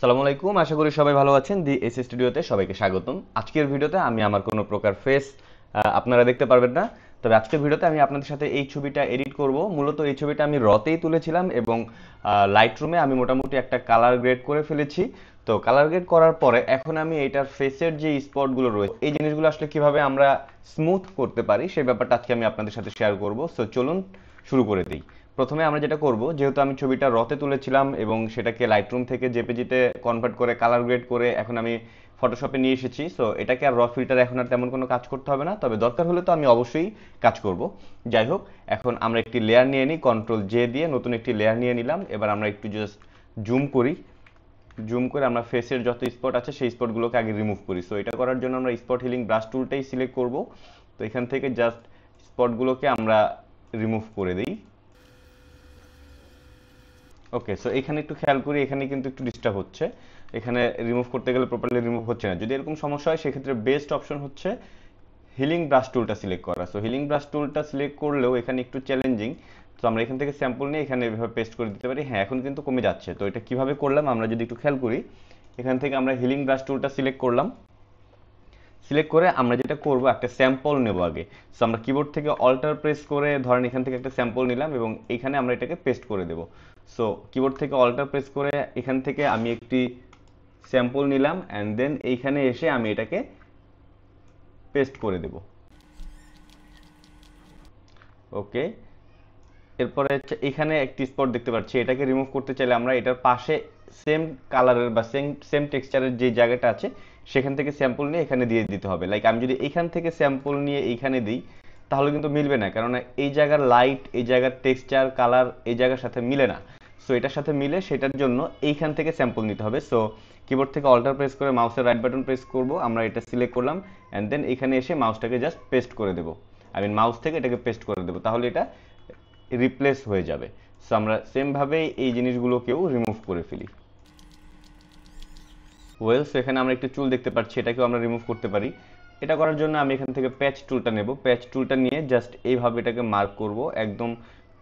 আসসালামু আলাইকুম, আশা করি সবাই ভালো আছেন। দি এস স্টুডিওতে সবাইকে স্বাগতম। আজকের ভিডিওতে আমি আমার কোনো প্রকার ফেস আপনারা দেখতে পারবেন না। তবে আজকের ভিডিওতে আমি আপনাদের সাথে এই ছবিটা এডিট করব। মূলত এই ছবিটা আমি রতেই তুলেছিলাম এবং লাইট রুমে আমি মোটামুটি একটা কালার গ্রেড করে ফেলেছি। তো কালার গ্রেড করার পরে এখন আমি এটার ফেসের যে স্পটগুলো রয়েছে এই জিনিসগুলো আসলে কিভাবে আমরা স্মুথ করতে পারি সেই ব্যাপারটা আজকে আমি আপনাদের সাথে শেয়ার করব। সো চলুন শুরু করে দিই। প্রথমে আমরা যেটা করব, যেহেতু আমি ছবিটা রতে তুলেছিলাম এবং সেটাকে লাইটরুম থেকে জেপিজিতে কনভার্ট করে কালার গ্রেড করে এখন আমি ফটোশপে নিয়ে এসেছি। সো এটাকে আর র ফিল্টার এখন আর তেমন কোনো কাজ করতে হবে না, তবে দরকার হলে তো আমি অবশ্যই কাজ করব। যাই হোক, এখন আমরা একটি লেয়ার নিয়ে নিই, কন্ট্রোল জে দিয়ে নতুন একটি লেয়ার নিয়ে নিলাম। এবার আমরা একটু জাস্ট জুম করি। জুম করে আমরা ফেসের যত স্পট আছে সেই স্পটগুলোকে আগে রিমুভ করি। সো এটা করার জন্য আমরা স্পট হিলিং ব্রাশ টুলটাই সিলেক্ট করব। তো এখান থেকে জাস্ট স্পটগুলোকে আমরা রিমুভ করে দিই। ওকে, সো এখানে একটু খেয়াল করি, এখানে কিন্তু একটু ডিস্টার্ব হচ্ছে। এখানে রিমুভ করতে গেলে প্রপারলি রিমুভ হচ্ছে না। যদি এরকম সমস্যা হয় সেক্ষেত্রে বেস্ট অপশন হচ্ছে হিলিং ব্রাশ টুলটা সিলেক্ট করা। সো হিলিং ব্রাশ টুলটা সিলেক্ট করলেও এখানে একটু চ্যালেঞ্জিং। তো আমরা এখান থেকে স্যাম্পল নিয়ে এখানে এভাবে পেস্ট করে দিতে পারি। হ্যাঁ, এখন কিন্তু কমে যাচ্ছে। তো এটা কিভাবে করলাম আমরা যদি একটু খেয়াল করি, এখান থেকে আমরা হিলিং ব্রাশ টুলটা সিলেক্ট করলাম। সিলেক্ট করে আমরা যেটা করব, একটা স্যাম্পল নেব আগে। সো আমরা কিবোর্ড থেকে অল্টার প্রেস করে ধরেন এখান থেকে একটা স্যাম্পল নিলাম এবং এখানে আমরা এটাকে পেস্ট করে দেব। সো কিবোর্ড থেকে অল্টার প্রেস করে এখান থেকে আমি একটি স্যাম্পল নিলাম অ্যান্ড দেন এইখানে এসে আমি এটাকে পেস্ট করে দেব। ওকে, এরপরে এখানে একটি স্পট দেখতে পাচ্ছি, এটাকে রিমুভ করতে চাইলে আমরা এটার পাশে সেম কালারের বা সেম সেম টেক্সচারের যে জায়গাটা আছে সেখান থেকে স্যাম্পল নিয়ে এখানে দিয়ে দিতে হবে। লাইক আমি যদি এইখান থেকে স্যাম্পল নিয়ে এইখানে দিই তাহলে কিন্তু মিলবে না, কারণ এই জায়গার লাইট, এই জায়গার টেক্সচার, কালার এই জায়গার সাথে মিলে না। সো এটার সাথে মিলে সেটার জন্য এইখান থেকে স্যাম্পল নিতে হবে। সো কিবোর্ড থেকে অল্টার প্রেস করে মাউসের রাইট বাটন প্রেস করব, আমরা এটা সিলেক্ট করলাম অ্যান্ড দেন এখানে এসে মাউসটাকে জাস্ট পেস্ট করে দেবো। আই মিন মাউস থেকে এটাকে পেস্ট করে দেবো, তাহলে এটা রিপ্লেস হয়ে যাবে। সো আমরা সেমভাবেই এই জিনিসগুলোকেও রিমুভ করে ফেলি। ওয়েলস, এখানে আমরা একটি চুল দেখতে পাচ্ছি, এটাকেও আমরা রিমুভ করতে পারি। এটা করার জন্য আমি এখান থেকে প্যাচ টুলটা নেব। প্যাচ টুলটা নিয়ে জাস্ট এইভাবে এটাকে মার্ক করব, একদম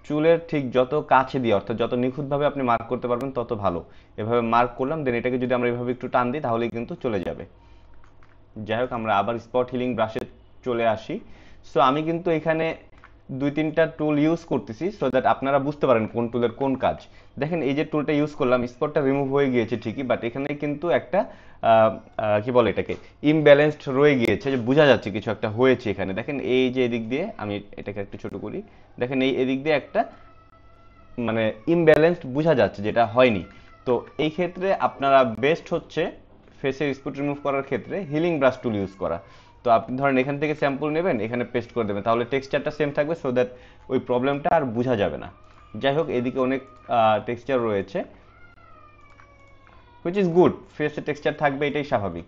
চুলের ঠিক যত কাছে দিয়ে, অর্থাৎ যত নিখুঁতভাবে আপনি মার্ক করতে পারবেন তত ভালো। এভাবে মার্ক করলাম, দেন এটাকে যদি আমরা এভাবে একটু টান দিই তাহলেই কিন্তু চলে যাবে। যাই হোক, আমরা আবার স্পট হিলিং ব্রাশে চলে আসি। সো আমি কিন্তু এখানে দুই তিনটা টুল ইউজ করতেছি সো দ্যাট আপনারা বুঝতে পারেন কোন টুলের কোন কাজ। দেখেন এই যে টুলটা ইউজ করলাম, স্পটটা রিমুভ হয়ে গিয়েছে ঠিকই, বাট এখানে কিন্তু একটা কি বলে এটাকে, ইমব্যালেন্সড রয়ে গিয়েছে, যে বোঝা যাচ্ছে কিছু একটা হয়েছে এখানে। দেখেন এই যে এদিক দিয়ে আমি এটাকে একটু ছোট করি, দেখেন এই এদিক দিয়ে একটা মানে ইমব্যালেন্সড বোঝা যাচ্ছে, যেটা হয়নি। তো এই ক্ষেত্রে আপনারা বেস্ট হচ্ছে ফেসের স্পট রিমুভ করার ক্ষেত্রে হিলিং ব্রাশ টুল ইউজ করা। তো আপনি ধরেন এখান থেকে স্যাম্পল নেবেন, এখানে পেস্ট করে দেবেন, তাহলে টেক্সচারটা সেম থাকবে সো দ্যাট ওই প্রবলেমটা আর বোঝা যাবে না। যাই হোক, এদিকে অনেক টেক্সচার রয়েছে, হুইচ ইজ গুড। ফেসের টেক্সচার থাকবে, এটাই স্বাভাবিক।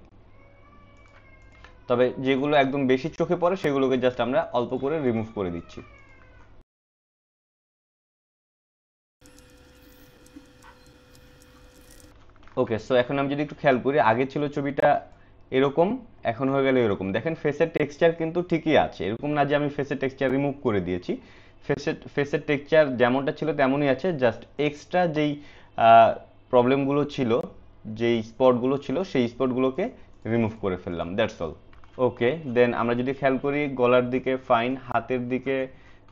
তবে যেগুলো একদম বেশি চোখে পড়ে সেগুলোকে জাস্ট আমরা অল্প করে রিমুভ করে দিচ্ছি। ওকে, সো এখন আমি যদি একটু খেয়াল করি, আগে ছিল ছবিটা এরকম, এখন হয়ে গেল এরকম। দেখেন ফেসের টেক্সচার কিন্তু ঠিকই আছে, এরকম না যে আমি ফেসের টেক্সচার রিমুভ করে দিয়েছি। ফেসের টেক্সচার যেমনটা ছিল তেমনই আছে, জাস্ট এক্সট্রা যেই প্রবলেমগুলো ছিল, যেই স্পটগুলো ছিল সেই স্পটগুলোকে রিমুভ করে ফেললাম, দ্যাটস অল। ওকে, দেন আমরা যদি খেয়াল করি গলার দিকে ফাইন, হাতের দিকে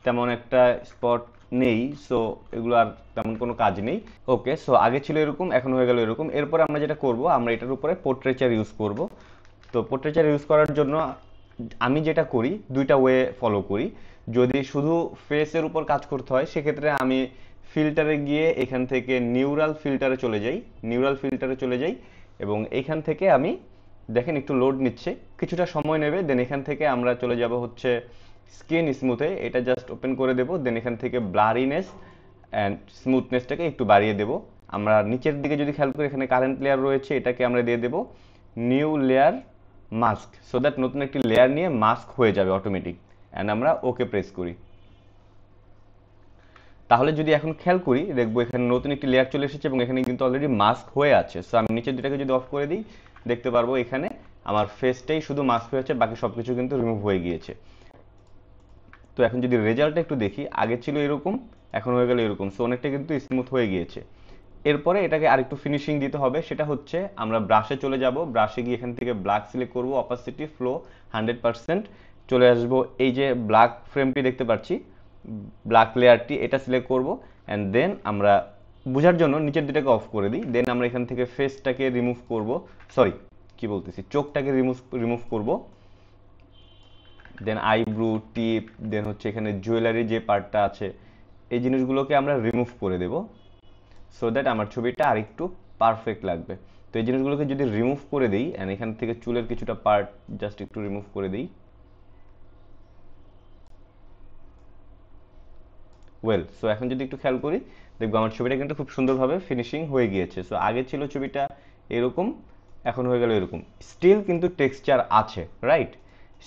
তেমন একটা স্পট নেই। সো এগুলো আর তেমন কোনো কাজ নেই। ওকে, সো আগে ছিল এরকম, এখন হয়ে গেল এরকম। এরপর আমরা যেটা করব, আমরা এটার উপরে পোর্ট্রেচার ইউজ করব। তো পোর্ট্রেচার ইউজ করার জন্য আমি যেটা করি, দুইটা ওয়ে ফলো করি। যদি শুধু ফেসের উপর কাজ করতে হয় সেক্ষেত্রে আমি ফিল্টারে গিয়ে এখান থেকে নিউরাল ফিল্টারে চলে যাই। নিউরাল ফিল্টারে চলে যাই এবং এইখান থেকে আমি, দেখেন একটু লোড নিচ্ছে, কিছুটা সময় নেবে। দেন এখান থেকে আমরা চলে যাব হচ্ছে স্কিন স্মুথে, এটা জাস্ট ওপেন করে দেব। দেন এখান থেকে ব্লারিনেস অ্যান্ড স্মুথনেসটাকে একটু বাড়িয়ে দেব। আমরা নিচের দিকে যদি খেয়াল করি এখানে কারেন্ট লেয়ার রয়েছে, এটাকে আমরা দিয়ে দেব new layer mask, so that নতুন একটি লেয়ার নিয়ে মাস্ক হয়ে যাবে অটোমেটিক। অ্যান্ড আমরা ওকে প্রেস করি। তাহলে যদি এখন খেয়াল করি দেখবো এখানে নতুন একটি লেয়ার চলে এসেছে এবং এখানে কিন্তু অলরেডি মাস্ক হয়ে আছে। সো আমি নিচের দুটাকে যদি অফ করে দিই দেখতে পারবো এখানে আমার ফেসটাই শুধু মাস্ক হয়েছে, বাকি সবকিছু কিন্তু রিমুভ হয়ে গিয়েছে। তো এখন যদি রেজাল্টটা একটু দেখি, আগে ছিল এরকম, এখন হয়ে গেল এরকম। সো অনেকটা কিন্তু স্মুথ হয়ে গিয়েছে। এরপরে এটাকে আরেকটু ফিনিশিং দিতে হবে, সেটা হচ্ছে আমরা ব্রাশে চলে যাব, ব্রাশে গিয়ে এখান থেকে ব্ল্যাক সিলেক্ট করব, অপাসিটি ফ্লো 100%, চলে আসবো এই যে ব্ল্যাক ফ্রেমটি দেখতে পাচ্ছি, ব্ল্যাক লেয়ারটি, এটা সিলেক্ট করব অ্যান্ড দেন আমরা বোঝার জন্য নিচের দুটাকে অফ করে দিই। দেন আমরা এখান থেকে ফেসটাকে রিমুভ করব, সরি কি বলতেছি, চোখটাকে রিমুভ করব। দেন আইব্রু, টিপ, দেন হচ্ছে এখানে জুয়েলারি যে পার্টটা আছে এই জিনিসগুলোকে আমরা রিমুভ করে দেব, সো দ্যাট আমার ছবিটা আরেকটু পারফেক্ট লাগবে। তো এই জিনিসগুলোকে যদি রিমুভ করে দিই অ্যান্ড এখান থেকে চুলের কিছুটা পার্ট জাস্ট একটু রিমুভ করে দিই, ওয়েল, সো এখন যদি একটু খেয়াল করি দেখবো আমার ছবিটা কিন্তু খুব সুন্দরভাবে ফিনিশিং হয়ে গিয়েছে। সো আগে ছিল ছবিটা এরকম, এখন হয়ে গেল এরকম, স্টিল কিন্তু টেক্সচার আছে, রাইট?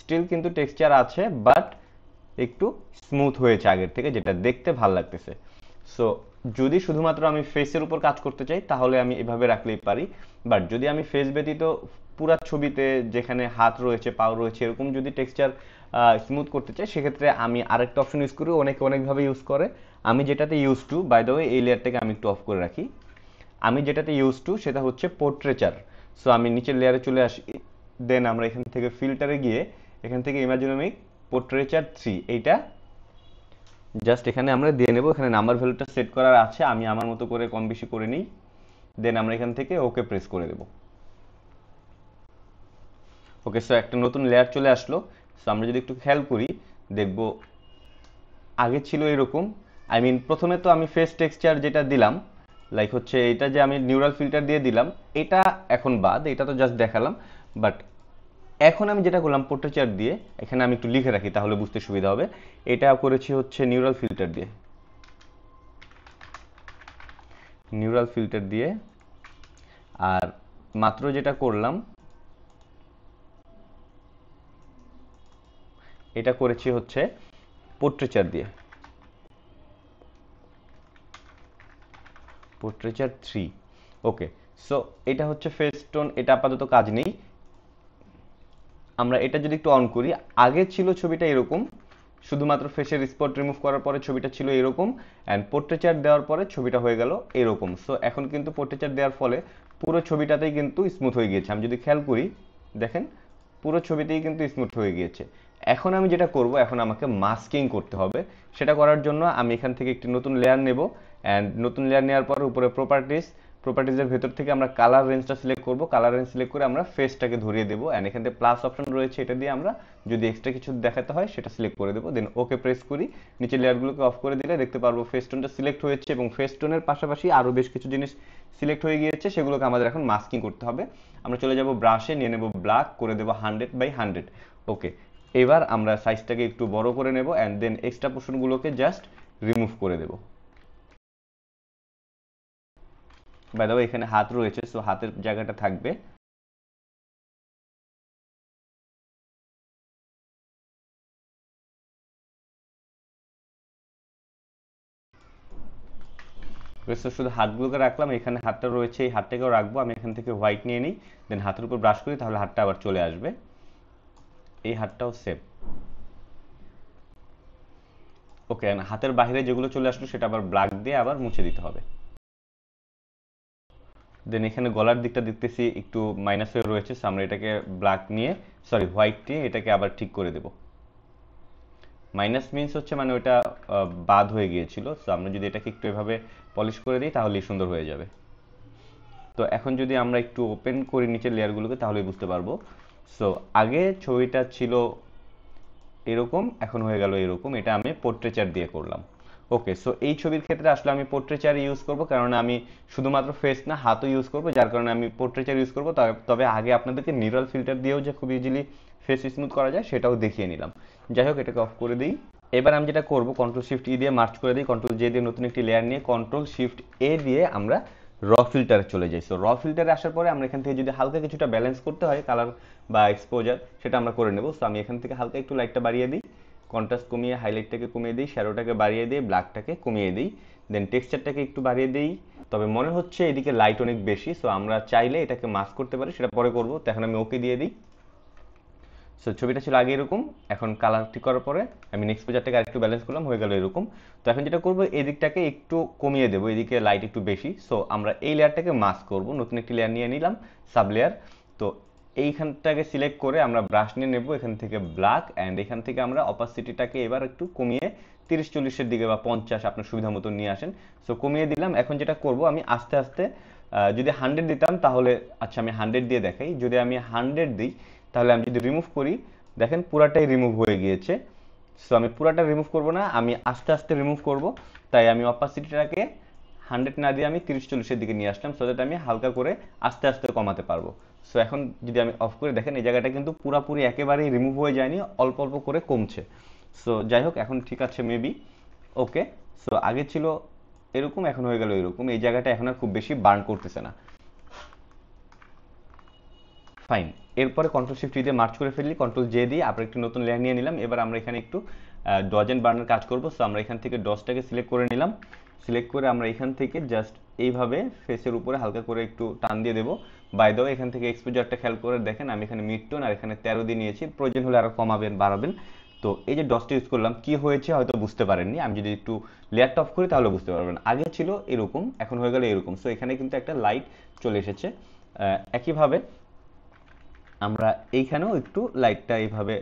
স্টিল কিন্তু টেক্সচার আছে, বাট একটু স্মুথ হয়েছে আগের থেকে, যেটা দেখতে ভাল লাগতেছে। সো যদি শুধুমাত্র আমি ফেসের উপর কাজ করতে চাই তাহলে আমি এভাবে রাখলেই পারি, বাট যদি আমি ফেস ব্যতীত পুরা ছবিতে যেখানে হাত রয়েছে, পাও রয়েছে, এরকম যদি টেক্সচার স্মুথ করতে চাই সেক্ষেত্রে আমি আরেকটা অপশন ইউজ করি, অনেকে অনেকভাবে ইউজ করে। আমি যেটাতে use to, by the way এই লেয়ারটাকে আমি একটু অফ করে রাখি, আমি যেটাতে ইউজ টু সেটা হচ্ছে পোর্ট্রেচার। সো আমি নিচের লেয়ারে চলে আসি, দেন আমরা এখান থেকে ফিল্টারে গিয়ে এখান থেকে ইমাজিনোমিক পোর্ট্রেচার 3 এইটা জাস্ট এখানে আমরা দিয়ে নেব। এখানে নাম্বার ভ্যালুটা সেট করার আছে, আমি আমার মতো করে কম বেশি করে নিই, দেন আমরা এখান থেকে ওকে প্রেস করে দেব। ওকে, সো একটা নতুন লেয়ার চলে আসলো। সো আমরা যদি একটু খেয়াল করি দেখব আগে ছিল এরকম, আই মিন প্রথমে তো আমি ফেস টেক্সচার যেটা দিলাম, লাইক হচ্ছে এটা যে আমি নিউরাল ফিল্টার দিয়ে দিলাম, এটা এখন বাদ, এটা তো জাস্ট দেখালাম। বাট এখন আমি যেটা করলাম পোর্ট্রেচার দিয়ে, এখানে আমি একটু লিখে রাখি তাহলে বুঝতে সুবিধা হবে, এটা করেছি হচ্ছে নিউরাল ফিল্টার দিয়ে, নিউরাল ফিল্টার দিয়ে। আর মাত্র যেটা করলাম এটা করেছি হচ্ছে পোর্ট্রেচার দিয়ে, পোর্ট্রেচার 3। ওকে, সো এটা হচ্ছে ফেস টোন, এটা আপাতত কাজ নেই। আমরা এটা যদি একটু অন করি, আগে ছিল ছবিটা এরকম, শুধুমাত্র ফেসের স্পট রিমুভ করার পরে ছবিটা ছিল এরকম, অ্যান্ড পোর্ট্রেচার দেওয়ার পরে ছবিটা হয়ে গেল এরকম। সো এখন কিন্তু পোর্ট্রেচার দেওয়ার ফলে পুরো ছবিটাতেই কিন্তু স্মুথ হয়ে গিয়েছে। আমি যদি খেয়াল করি দেখেন পুরো ছবিতেই কিন্তু স্মুথ হয়ে গিয়েছে। এখন আমি যেটা করব, এখন আমাকে মাস্কিং করতে হবে। সেটা করার জন্য আমি এখান থেকে একটি নতুন লেয়ার নেব, অ্যান্ড নতুন লেয়ার নেওয়ার পর উপরে প্রপার্টিজের ভেতর থেকে আমরা কালার রেঞ্জটা সিলেক্ট করব, কালার রেঞ্জ সিলেক্ট করে আমরা ফেসটাকে ধরিয়ে দেবো, অ্যান্ড এখান থেকে প্লাস অপশন রয়েছে, এটা দিয়ে আমরা যদি এক্সট্রা কিছু দেখাতে হয় সেটা সিলেক্ট করে দেবো, দেন ওকে প্রেস করি। নিচের লেয়ারগুলোকে অফ করে দিলে দেখতে পারবো ফেস টোনটা সিলেক্ট হয়েছে, এবং ফেস টোনের পাশাপাশি আরও বেশ কিছু জিনিস সিলেক্ট হয়ে গিয়েছে, সেগুলোকে আমাদের এখন মাস্কিং করতে হবে। আমরা চলে যাব ব্রাশে, নিয়ে নেব ব্ল্যাক, করে দেবো 100/100। ওকে, এবার আমরা সাইজটাকে একটু বড় করে নেব, অ্যান্ড দেন এক্সট্রা পোর্শনগুলোকে জাস্ট রিমুভ করে দেবো। বাই দ্য ওয়ে এখানে হাত রয়েছে, সো হাতের জায়গাটা থাকবে। তো শুধু হাতগুলোকে রাখলাম, এখানে হাতটা রয়েছে, এই হাতটাকেও রাখবো। আমি এখান থেকে হোয়াইট নিয়ে নিই, দেন হাতের উপর ব্রাশ করি, তাহলে হাতটা আবার চলে আসবে। এই হাতটাও সেম। ওকে, হাতের বাইরে যেগুলো চলে আসলো সেটা আবার ব্ল্যাক দিয়ে আবার মুছে দিতে হবে। দেন এখানে গলার দিকটা দেখতেছি একটু মাইনাস হয়ে রয়েছে, সো আমরা এটাকে ব্ল্যাক নিয়ে, সরি হোয়াইট দিয়ে এটাকে আবার ঠিক করে দেব। মাইনাস মিন্স হচ্ছে মানে ওটা বাদ হয়ে গিয়েছিল, সো আমরা যদি এটাকে একটু এভাবে পলিশ করে দিই তাহলেই সুন্দর হয়ে যাবে। তো এখন যদি আমরা একটু ওপেন করি নিচের লেয়ারগুলোকে তাহলে বুঝতে পারবো। সো আগে ছবিটা ছিল এরকম, এখন হয়ে গেল এরকম, এটা আমি পোর্ট্রেচার দিয়ে করলাম। ওকে, সো এই ছবির ক্ষেত্রে আসলে আমি পোর্ট্রেচার ইউজ করব, কারণ আমি শুধুমাত্র ফেস না হাতও ইউজ করব, যার কারণে আমি পোর্ট্রেচার ইউজ করব। তবে আগে আপনাদেরকে নিউরাল ফিল্টার দিয়েও যে খুব ইজিলি ফেস স্মুথ করা যায় সেটাও দেখিয়ে নিলাম। যাই হোক, এটাকে অফ করে দিই। এবার আমি যেটা করব, কন্ট্রোল-শিফট-ই দিয়ে মার্চ করে দিই, কন্ট্রোল-জে দিয়ে নতুন একটি লেয়ার নিয়ে কন্ট্রোল-শিফট-এ দিয়ে আমরা র ফিল্টারে চলে যাই। সো র ফিল্টারে আসার পরে আমরা এখান থেকে যদি হালকা কিছুটা ব্যালেন্স করতে হয় কালার বা এক্সপোজার, সেটা আমরা করে নেব। সো আমি এখান থেকে হালকা একটু লাইটটা বাড়িয়ে দিই, কন্ট্রাস্ট কমিয়ে হাইলাইটটাকে কমিয়ে দিই, শ্যাডোটাকে বাড়িয়ে দিই, ব্ল্যাকটাকে কমিয়ে দিই, দেন টেক্সচারটাকে একটু বাড়িয়ে দিই। তবে মনে হচ্ছে এদিকে লাইট অনেক বেশি, সো আমরা চাইলে এটাকে মাস্ক করতে পারি, সেটা পরে করব। তো এখন আমি ওকে দিয়ে দিই। সো ছবিটা ছিল আগে এরকম, এখন কালার ঠিক করার পরে আমি এক্সপোজারটাকে আরেকটু ব্যালেন্স করলাম, হয়ে গেল এরকম। তো এখন যেটা করবো, এই দিকটাকে একটু কমিয়ে দেবো, এদিকে লাইট একটু বেশি। সো আমরা এই লেয়ারটাকে মাস্ক করব, নতুন একটি লেয়ার নিয়ে নিলাম, সাব লেয়ার। তো এইখানটাকে সিলেক্ট করে আমরা ব্রাশ নিয়ে নেব, এখান থেকে ব্ল্যাক, অ্যান্ড এখান থেকে আমরা অপাসিটিটাকে এবার একটু কমিয়ে 30-40-এর দিকে বা 50 আপনার সুবিধা মতো নিয়ে আসেন। সো কমিয়ে দিলাম। এখন যেটা করব, আমি আস্তে আস্তে যদি 100 দিতাম তাহলে, আচ্ছা আমি 100 দিয়ে দেখাই, যদি আমি 100 দিই তাহলে আমি যদি রিমুভ করি, দেখেন পুরাটাই রিমুভ হয়ে গিয়েছে। সো আমি পুরাটা রিমুভ করব না, আমি আস্তে আস্তে রিমুভ করব। তাই আমি অপাসিটিটাকে 100 না দিয়ে আমি 30-40-এর দিকে নিয়ে আসলাম, সো দ্যাট আমি হালকা করে আস্তে আস্তে কমাতে পারবো। সো এখন যদি আমি অফ করে দেখেন, এই জায়গাটা কিন্তু পুরাপুরি একেবারেই রিমুভ হয়ে যায়নি, অল্প অল্প করে কমছে। সো যাই হোক, এখন ঠিক আছে মেবি। ওকে। সো আগে ছিল এরকম, এখন হয়ে গেল এরকম, এই জায়গাটা এখন আর খুব বেশি বার্ন করতেছে না। ফাইন। এরপরে কন্ট্রোল শিফট দিয়ে মার্চ করে ফেললি, কন্ট্রোল জে দিয়ে আবার একটি নতুন লেয়ার নিয়ে নিলাম। এবার আমরা এখানে একটু ডজ এন্ড বার্নের কাজ করব। সো আমরা এখান থেকে ডজটাকে সিলেক্ট করে নিলাম, সিলেক্ট করে আমরা এখান থেকে জাস্ট এইভাবে ফেসের উপরে হালকা করে একটু টান দিয়ে দেবো। বাই দ্য ওয়ে, এখান থেকে এক্সপোজারটা খেয়াল করে দেখেন, আমি এখানে মিড টোন আর এখানে 13 দিয়ে নিয়েছি, প্রয়োজন হলে আরো কমাবেন বাড়াবেন। তো এই যে ডজটা ইউজ করলাম, কি হয়েছে হয়তো বুঝতে পারেননি, আমি যদি একটু লেয়ারটা অফ করি তাহলে বুঝতে পারবেন। আগে ছিল এরকম, এখন হয়ে গেল এরকম। সো এখানে কিন্তু একটা লাইট চলে এসেছে। একইভাবে আমরা এইখানেও একটু লাইটটা এইভাবে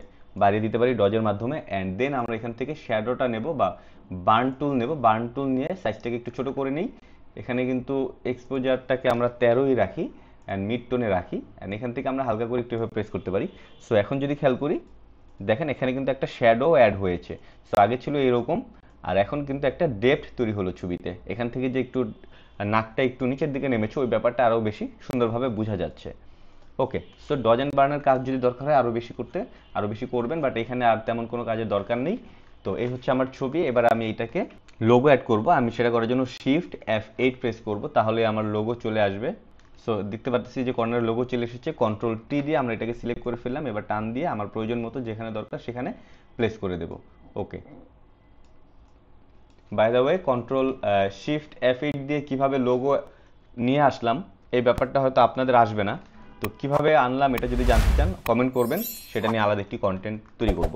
বাড়িয়ে দিতে পারি ডজের মাধ্যমে। অ্যান্ড দেন আমরা এখান থেকে শ্যাডোটা নেব বা বার্ন টুল নেব, বার্ন টুল নিয়ে সাইজটাকে একটু ছোট করে নিই। এখানে কিন্তু এক্সপোজারটাকে আমরা 13ই রাখি অ্যান্ড মিড টোনে রাখি, অ্যান্ড এখান থেকে আমরা হালকা করে একটু এভাবে প্রেস করতে পারি। সো এখন যদি খেয়াল করি, দেখেন এখানে কিন্তু একটা শ্যাডো অ্যাড হয়েছে। সো আগে ছিল এরকম, আর এখন কিন্তু একটা ডেপথ তৈরি হলো ছবিতে। এখান থেকে যে একটু নাকটা একটু নিচের দিকে নেমেছে, ওই ব্যাপারটা আরও বেশি সুন্দরভাবে বোঝা যাচ্ছে। ওকে। সো ডজ অ্যান্ড বার্নের কাজ যদি দরকার হয় আরও বেশি করতে, আরও বেশি করবেন, বাট এখানে আর তেমন কোনো কাজের দরকার নেই। তো এই হচ্ছে আমার ছবি। এবার আমি এটাকে লোগো অ্যাড করব। আমি সেটা করার জন্য শিফট F8 প্রেস করব, তাহলে আমার লোগো চলে আসবে। সো দেখতে পাচ্ছি যে কর্নার লোগো চলে এসেছে। কন্ট্রোল টি দিয়ে আমরা এটাকে সিলেক্ট করে ফেললাম। এবার টান দিয়ে আমার প্রয়োজন মতো যেখানে দরকার সেখানে প্লেস করে দেব। Okay. By the way, control shift F8 দিয়ে কিভাবে লোগো নিয়ে আসলাম, এই ব্যাপারটা হয়তো আপনাদের আসবে না। তো কিভাবে আনলাম এটা যদি জানতে চান কমেন্ট করবেন, সেটা নিয়ে আলাদা একটি কন্টেন্ট তৈরি করব।